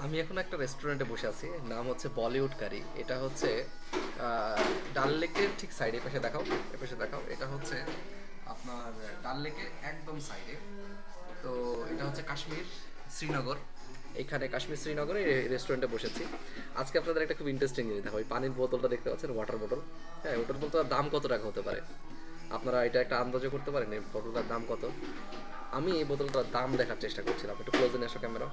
আমি এখন একটা রেস্টুরেন্টে বসে আছি, নাম হচ্ছে বলিউড কারি। এটা হচ্ছে ডাল লেকের ঠিক সাইডে, পাশে দেখাও, এ পাশে দেখাও। এটা হচ্ছে আপনার ডাল লেকের একদম সাইডে। তো এটা হচ্ছে কাশ্মীর শ্রীনগর। এখানে কাশ্মীর শ্রীনগরে এই রেস্টুরেন্টে বসেছি। আজকে আপনাদের একটা খুব ইন্টারেস্টিং জিনিস দেখাবো। ওই পানির বোতলটা দেখতে পাচ্ছেন, ওয়াটার বোতল। হ্যাঁ, ওটার বোতলটার দাম কত টাকা হতে পারে আপনারা এটা একটা আন্দাজও করতে পারেন এই বোতলটার দাম কত? আমি এই বোতলটার দাম দেখার চেষ্টা করছিলাম। একটু ক্লোজে নিয়ে আসো ক্যামেরা।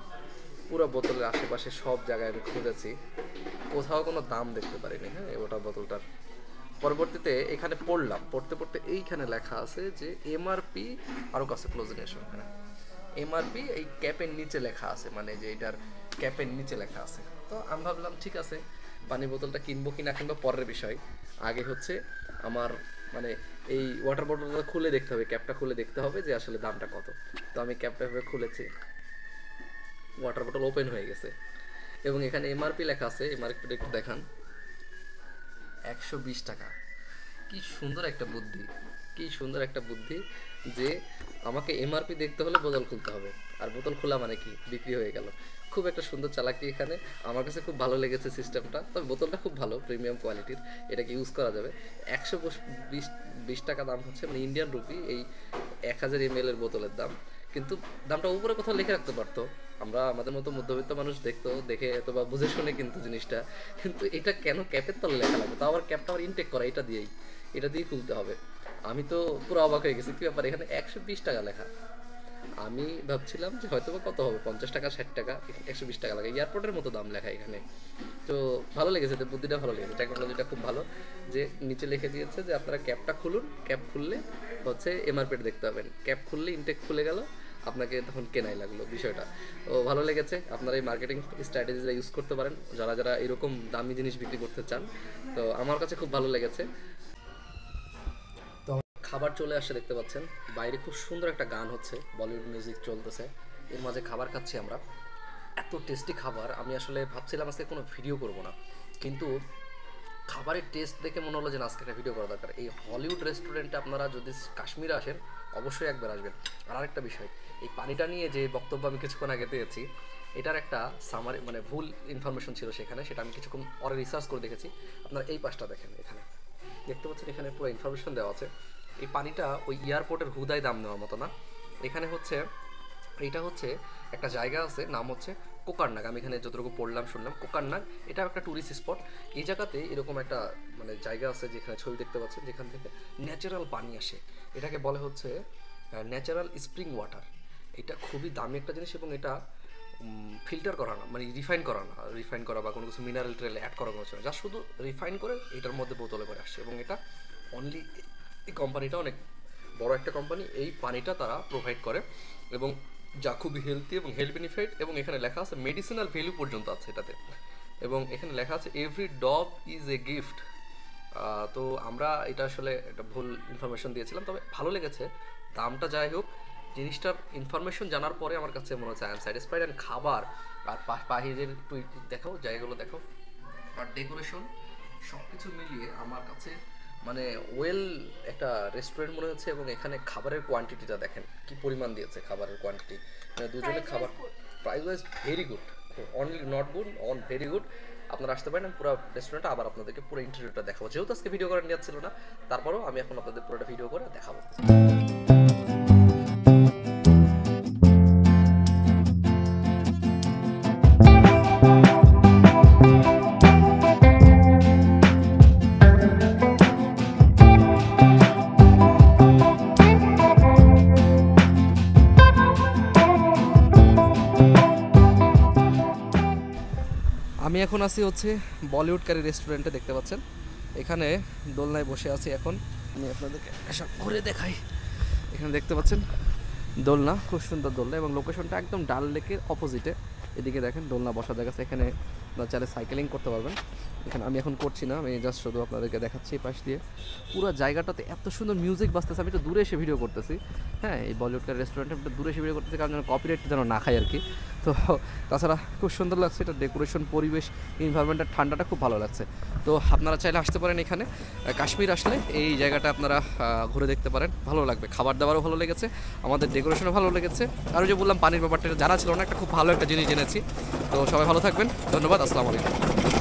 পুরো বোতলের আশেপাশে সব জায়গায় আমি খুঁজেছি, কোথাও কোনো দাম দেখতে পারিনি। হ্যাঁ, ওটা বোতলটার পরবর্তীতে এখানে পড়লাম, পড়তে পড়তে এইখানে লেখা আছে যে এমআরপি, আরও কাছে ক্লোজে নিয়ে এসো। হ্যাঁ, এমআরপি এই ক্যাপের নিচে লেখা আছে, মানে যে এটার ক্যাপের নিচে লেখা আছে। তো আমি ভাবলাম ঠিক আছে, পানি বোতলটা কিনবো কি না কিনবো পরের বিষয়। আগে হচ্ছে আমার মানে এই ওয়াটার বোতলটা খুলে দেখতে হবে, ক্যাপটা খুলে দেখতে হবে যে আসলে দামটা কত। তো আমি ক্যাপটা খুলেছি, ওয়াটার বোতল ওপেন হয়ে গেছে এবং এখানে এমআরপি লেখা আছে। এমআরপিটা একটু দেখান, 120 টাকা। কি সুন্দর একটা বুদ্ধি, কি সুন্দর একটা বুদ্ধি যে আমাকে এমআরপি দেখতে হলে বোতল খুলতে হবে, আর বোতল খোলা মানে কি বিক্রি হয়ে গেল। খুব একটা সুন্দর চালাকি এখানে, আমার কাছে খুব ভালো লেগেছে সিস্টেমটা। তবে বোতলটা খুব ভালো, প্রিমিয়াম কোয়ালিটির, এটাকে ইউজ করা যাবে। 120 টাকা দাম হচ্ছে, মানে ইন্ডিয়ান রুপি, এই 1000 ml এর বোতলের দাম। কিন্তু দামটা উপরে কোথাও লিখে রাখতে পারতো, আমরা আমাদের মতো মধ্যবিত্ত মানুষ দেখতো, দেখে অথবা বুঝে শুনে কিন্তু জিনিসটা। কিন্তু এটা কেন ক্যাপের তলে লেখা লাগবে? তাও আবার ক্যাপটা আমার ইনটেক করা, এটা দিয়েই খুলতে হবে। আমি তো পুরো অবাক হয়ে গেছি, কি ব্যাপার, এখানে 120 টাকা লেখা। আমি ভাবছিলাম যে হয়তো বা কত হবে, 50 টাকা 60 টাকা, 120 টাকা লেখা, এয়ারপোর্টের মতো দাম লেখা এখানে। তো ভালো লেগেছে, তো বুদ্ধিটা ভালো লেগেছে, টেকনোলজিটা খুব ভালো। যে নিচে লিখে দিয়েছে যে আপনারা ক্যাপটা খুলুন, ক্যাপ খুললে হচ্ছে এমআরপি দেখতে পাবেন, ক্যাপ খুললে ইনটেক খুলে গেল, আপনাকে তখন কেনাই লাগলো বিষয়টা। তো ভালো লেগেছে। আপনারা এই মার্কেটিং স্ট্র্যাটেজিটা ইউজ করতে পারেন যারা যারা এরকম দামি জিনিস বিক্রি করতে চান। তো আমার কাছে খুব ভালো লেগেছে। তো খাবার চলে আসছে, দেখতে পাচ্ছেন বাইরে খুব সুন্দর একটা গান হচ্ছে, বলিউড মিউজিক চলতেছে, এর মাঝে খাবার খাচ্ছি আমরা। এত টেস্টি খাবার, আমি আসলে ভাবছিলাম আজকে কোনো ভিডিও করব না, কিন্তু খাবারের টেস্ট দেখে মনে হলো যে না, আজকে একটা ভিডিও করা দরকার। এই হলিউড রেস্টুরেন্টে আপনারা যদি কাশ্মীরে আসেন অবশ্যই একবার আসবেন। আর আরেকটা বিষয়, এই পানিটা নিয়ে যে বক্তব্য আমি কিছুক্ষণ আগে দিয়েছি, এটার একটা সামারি মানে ভুল ইনফরমেশন ছিল সেখানে, সেটা আমি কিছুক্ষণ পরে রিসার্চ করে দেখেছি। আপনারা এই পাশটা দেখেন, এখানে দেখতে পাচ্ছেন, এখানে পুরো ইনফরমেশন দেওয়া আছে। এই পানিটা ওই এয়ারপোর্টের হুদায় দাম নেওয়ার মতো না। এখানে হচ্ছে, এইটা হচ্ছে একটা জায়গা আছে, নাম হচ্ছে কোকারনাগ। আমি এখানে যতটুকু পড়লাম শুনলাম কোকারনাগ, এটা একটা ট্যুরিস্ট স্পট। এই জায়গাতে এরকম একটা মানে জায়গা আছে যেখানে ছবি দেখতে পাচ্ছেন, যেখান থেকে ন্যাচারাল পানি আসে। এটাকে বলে হচ্ছে ন্যাচারাল স্প্রিং ওয়াটার। এটা খুবই দামি একটা জিনিস, এবং এটা ফিল্টার করা না, মানে রিফাইন করা না, রিফাইন করা বা কোনো কিছু মিনারেল ট্রেল অ্যাড করা কোনো কিছু না, যা শুধু রিফাইন করে এটার মধ্যে বোতলে করে আসছে। এবং এটা অনলি, এই কোম্পানিটা অনেক বড় একটা কোম্পানি, এই পানিটা তারা প্রোভাইড করে, এবং যা খুবই হেলদি এবং হেলথ বেনিফিট। এবং এখানে লেখা আছে মেডিসিনাল ভ্যালু পর্যন্ত আছে এটাতে, এবং এখানে লেখা আছে every drop is a gift. তো আমরা এটা আসলে একটা ভুল ইনফরমেশন দিয়েছিলাম, তবে ভালো লেগেছে। দামটা যাই হোক, জিনিসটার ইনফরমেশন জানার পরে আমার কাছে মনে হচ্ছে আই এম স্যাটিসফাইড। অ্যান্ড খাবার আর বাহিরের একটু দেখাও, জায়গাগুলো দেখাও, আর ডেকোরেশন সব কিছু মিলিয়ে আমার কাছে মানে ওয়েল একটা রেস্টুরেন্ট মনে হচ্ছে। এবং এখানে খাবারের কোয়ান্টিটিটা দেখেন কি পরিমাণ দিয়েছে, খাবারের কোয়ান্টিটি, মানে দুজনে খাবার price wise very good, only not good, on very good. আপনারা আসতে পারেন, পুরো রেস্টুরেন্টটা আবার আপনাদেরকে পুরো ইন্টারভিউটা দেখাবো, যেহেতু আজকে ভিডিও করার নিয়ে ছিল না, তারপরেও আমি এখন আপনাদের পুরোটা ভিডিও করে দেখাবো। আমি এখন আছি হচ্ছে বলিউড কারি রেস্টুরেন্টে, দেখতে পাচ্ছেন এখানে দোলনায় বসে আছি এখন। আমি আপনাদেরকে সব ঘুরে দেখাই। এখানে দেখতে পাচ্ছেন দোলনা, খুব সুন্দর দোলনা, এবং লোকেশনটা একদম ডাল লেকের অপোজিটে। এদিকে দেখেন দোলনা বসা জায়গা আছে, এখানে আপনারা চাইলে সাইকেলিং করতে পারবেন। এখানে আমি এখন করছি না, আমি জাস্ট শুধু আপনাদেরকে দেখাচ্ছি এই পাশ দিয়ে পুরো জায়গাটাতে এত সুন্দর মিউজিক বাজতেছে। আমি একটু দূরে এসে ভিডিও করতেছি, হ্যাঁ এই বলিউডের রেস্টুরেন্টে একটু দূরে এসে ভিডিও করতেছি কারণ যেন কপিরাইট যেন না খাই আর কি। তো তাছাড়া খুব সুন্দর লাগছে, এটা ডেকোরেশন, পরিবেশ, এনভায়রনমেন্টের ঠান্ডাটা খুব ভালো লাগছে। তো আপনারা চাইলে আসতে পারেন এখানে, কাশ্মীর আসলে এই জায়গাটা আপনারা ঘুরে দেখতে পারেন, ভালো লাগবে। খাবার দাবারও ভালো লেগেছে, আমাদের ডেকোরেশনও ভালো লেগেছে, আর যে বললাম পানির ব্যাপারটা জানা ছিল না, একটা খুব ভালো একটা জিনিস জেনেছি। তো সবাই ভালো থাকবেন, ধন্যবাদ, আসসালামু আলাইকুম।